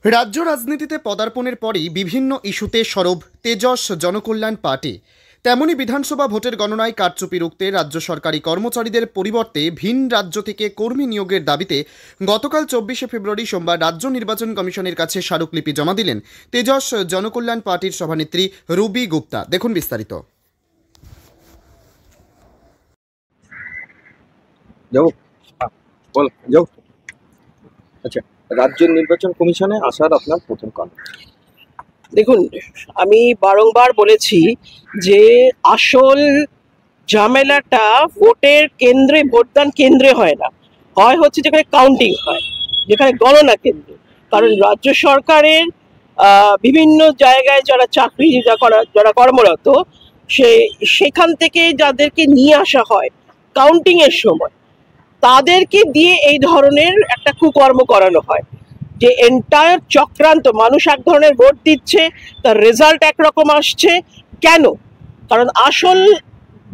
রাজ্য রাজনীতিতে পদার্পণের পরই বিভিন্ন ইস্যুতে সরব তেজস জনকল্যাণ পার্টি। তেমনি বিধানসভা ভোটের গণনায় কারচুপি রুখতে রাজ্য সরকারি কর্মচারীদের পরিবর্তে ভিন রাজ্য থেকে কর্মী নিয়োগের দাবিতে গতকাল 24শে ফেব্রুয়ারি সোমবার রাজ্য নির্বাচন কমিশনের কাছে স্মারকলিপি জমা দিলেন তেজস জনকল্যাণ পার্টির সভানেত্রী রুবি গুপ্তা। দেখুন বিস্তারিত। আচ্ছা, রাজ্য নির্বাচন কমিশনে আসার আপনার প্রথম কারণ? দেখুন, আমি বারংবার বলেছি যে আসল ঝামেলাটা ভোটের কেন্দ্রে, ভোটদান কেন্দ্রে হয় না, হচ্ছে যেখানে কাউন্টিং হয়, যেখানে গণনা কেন্দ্রে। কারণ রাজ্য সরকারের বিভিন্ন জায়গায় যারা চাকরি যারা কর্মরত, সেখান থেকে যাদেরকে নিয়ে আসা হয় কাউন্টিং এর সময়, তাদেরকে দিয়ে এই ধরনের একটা কুকর্ম করানো হয় যে এন্টায়ার চক্রান্ত। মানুষ এক ধরনের ভোট দিচ্ছে, তার রেজাল্ট একরকম আসছে। কেন? কারণ আসল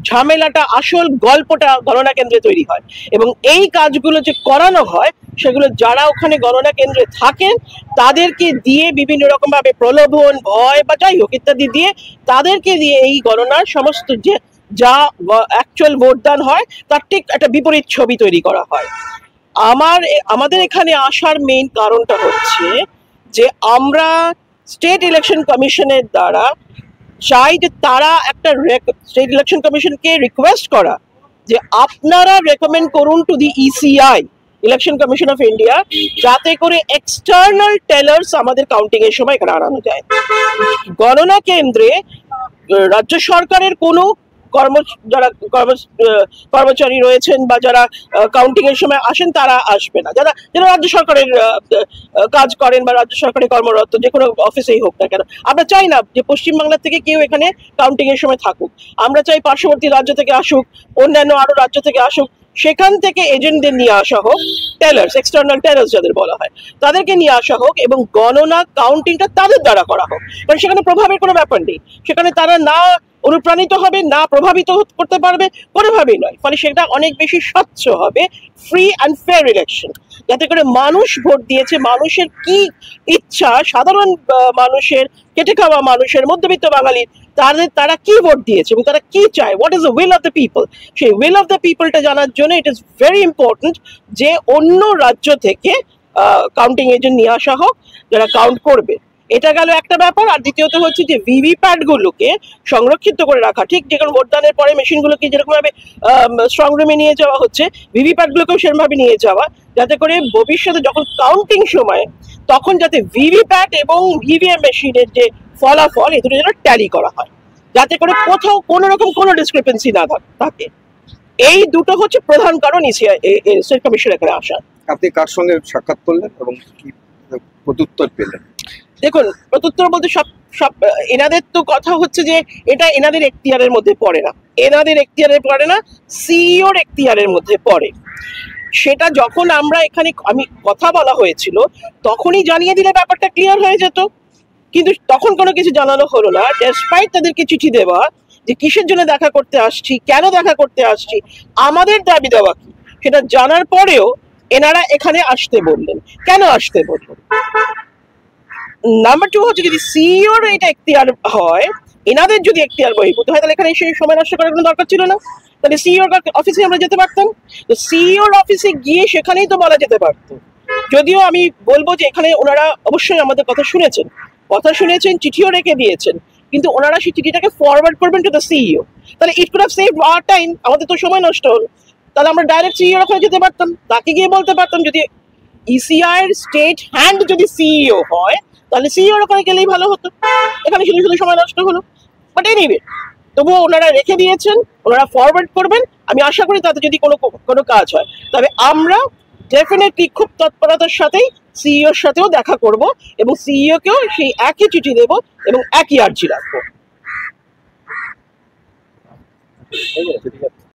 ঝামেলাটা, আসল গল্পটা গণনা কেন্দ্রে তৈরি হয়, এবং এই কাজগুলো যে করানো হয় সেগুলো যারা ওখানে গণনা কেন্দ্রে থাকেন তাদেরকে দিয়ে বিভিন্ন রকম ভাবে প্রলোভন, ভয় বা যাই হোক ইত্যাদি দিয়ে তাদেরকে দিয়ে এই গণনার সমস্ত যে যা অ্যাকচুয়াল ভোটদান হয় তার ঠিক একটা বিপরীত ছবি তৈরি করা হয়। আমাদের এখানে আসার মেইন কারণটা হচ্ছে যে আমরা স্টেট ইলেকশন কমিশনের দ্বারা চাই যে তারা একটা স্টেট ইলেকশন কমিশনকে রিকোয়েস্ট করা যে আপনারা রেকমেন্ড করুন to the ECI, election commission of India, যাতে করে এক্সটার্নাল টেলার্স আমাদের কাউন্টিং এর সময় এখানে আনানো যায়। গণনা কেন্দ্রে রাজ্য সরকারের কোনো যারা কর্মচারী রয়েছেন বা যারা কাউন্টিং এর সময় আসেন তারা আসবে না, যারা রাজ্য সরকারের কাজ করেন বা রাজ্য সরকারি কর্মরত যে কোনো অফিসেই হোক না কেন। আমরা চাই না যে পশ্চিমবাংলা থেকে কেউ এখানে কাউন্টিং এর সময় থাকুক, আমরা চাই পার্শ্ববর্তী রাজ্য থেকে আসুক, অন্যান্য আরো রাজ্য থেকে আসুক, সেখান থেকে এজেন্টদের নিয়ে আসা হোক, টেলার্স, এক্সটার্নাল টেলার্স যাদের বলা হয়, তাদেরকে নিয়ে আসা হোক এবং গণনা কাউন্টিংটা তাদের দ্বারা করা হোক। কারণ সেখানে প্রভাবের কোনো ব্যাপার নেই, সেখানে তারা না অনুপ্রাণিত হবে, না প্রভাবিত করতে পারবে, কোনোভাবেই নয়। ফলে সেটা অনেক বেশি স্বচ্ছ হবে, ফ্রি অ্যান্ড ফেয়ার ইলেকশন, যাতে করে মানুষ ভোট দিয়েছে, মানুষের কি ইচ্ছা, সাধারণ মানুষের, কেটে খাওয়া মানুষের, মধ্যবিত্ত বাঙালির, তারা কি ভোট দিয়েছে এবং তারা কি চায়, what is the will of the people. সেই উইল অফ দ্য পিপলটা জানার জন্য ইট ইজ ভেরি ইম্পর্টেন্ট যে অন্য রাজ্য থেকে কাউন্টিং এজেন্ট নিয়ে আসা হোক যারা কাউন্ট করবে। এটা গেল একটা ব্যাপার। আর দ্বিতীয়ত হচ্ছে যে ভিভিপ্যাট গুলোকে সংরক্ষিত করে রাখা, ঠিক যেরকম ভোটদানের পরে মেশিনগুলোকে যেরকম ভাবে স্ট্রং রুমে নিয়ে যাওয়া হচ্ছে, ভিভিপ্যাট গুলোকেও সেরকম ভাবে নিয়ে যাওয়া, যাতে করে ভবিষ্যতে যখন কাউন্টিং সময় তখন যাতে ভিভিপ্যাট এবং ভিভিএম মেশিনের যে ফলাফল এই দুটো যেন ট্যালি করা হয়, যাতে করে কোথাও কোনো রকম কোনো ডিসক্রিপেন্সি না থাকে। এই দুটো হচ্ছে প্রধান কারণ স্টেট কমিশন এখানে আসা। আপনি কার সঙ্গে সাক্ষাৎ করলেন এবং কি প্রত্যুত্তর পেলেন? দেখুন, প্রত্যুত্তর বলতে সব এনাদের তো কথা হচ্ছে যে এটা এনাদের এখতিয়ারের মধ্যে পড়ে না, সিইওর এখতিয়ারের মধ্যে পড়ে। সেটা যখন আমরা এখানে আমি কথা বলা হয়েছিল তখনই জানিয়ে দিলে ব্যাপারটা ক্লিয়ার হয়ে যেত, কিন্তু তখন কোনো কিছু জানানো হলো না। ডেসপাইট তাদেরকে চিঠি দেওয়া যে কিসের জন্য দেখা করতে আসছি, কেন দেখা করতে আসছি, আমাদের দাবি দেওয়া কি, সেটা জানার পরেও এনারা এখানে আসতে বললেন। কেন আসতে বললেন? নাম্বার 2 হচ্ছে, যদি সিইওর এটা এখতিয়ার হয়, এনাদের যদি এখতিয়ার বহির্ভূত হয়, তাহলে এখানে এসে সময় নষ্ট করার কোনো দরকার ছিল না। তাহলে সিইওর অফিসে আমরা যেতে পারতাম, তো সিইওর অফিসে গিয়ে সেখানেই তো বলা যেতে পারতো। যদিও আমি বলবো যে এখানে ওনারা অবশ্যই আমাদের কথা শুনেছেন, চিঠিও রেখে দিয়েছেন, কিন্তু ওনারা সেই চিঠিটাকে ফরওয়ার্ড করবেন টু দ্য সিইও। তাহলে it could have saved our time, আমাদের তো সময় নষ্ট হলো। তাহলে আমরা ডাইরেক্ট সিইওর ওখানে যেতে পারতাম, তাকে গিয়ে বলতে পারতাম। যদি ইসিআই এর স্টেট হ্যান্ড যদি সিইও হয়, তাহলে সিইওর ওখানে গেলেই ভালো হতো, এখানে শুধু সময় নষ্ট হলো। বাট এনিওয়ে, তবুও ওনারা রেখে দিয়েছেন, ওনারা ফরওয়ার্ড করবেন। আমি আশা করি তাতে যদি কোনো কাজ হয়, তবে আমরা ডেফিনেটলি খুব তৎপরতার সাথেই সিইওর সাথেও দেখা করব এবং সিইওকেও সেই একই চিঠি দেব এবং একই আর্জি রাখবো।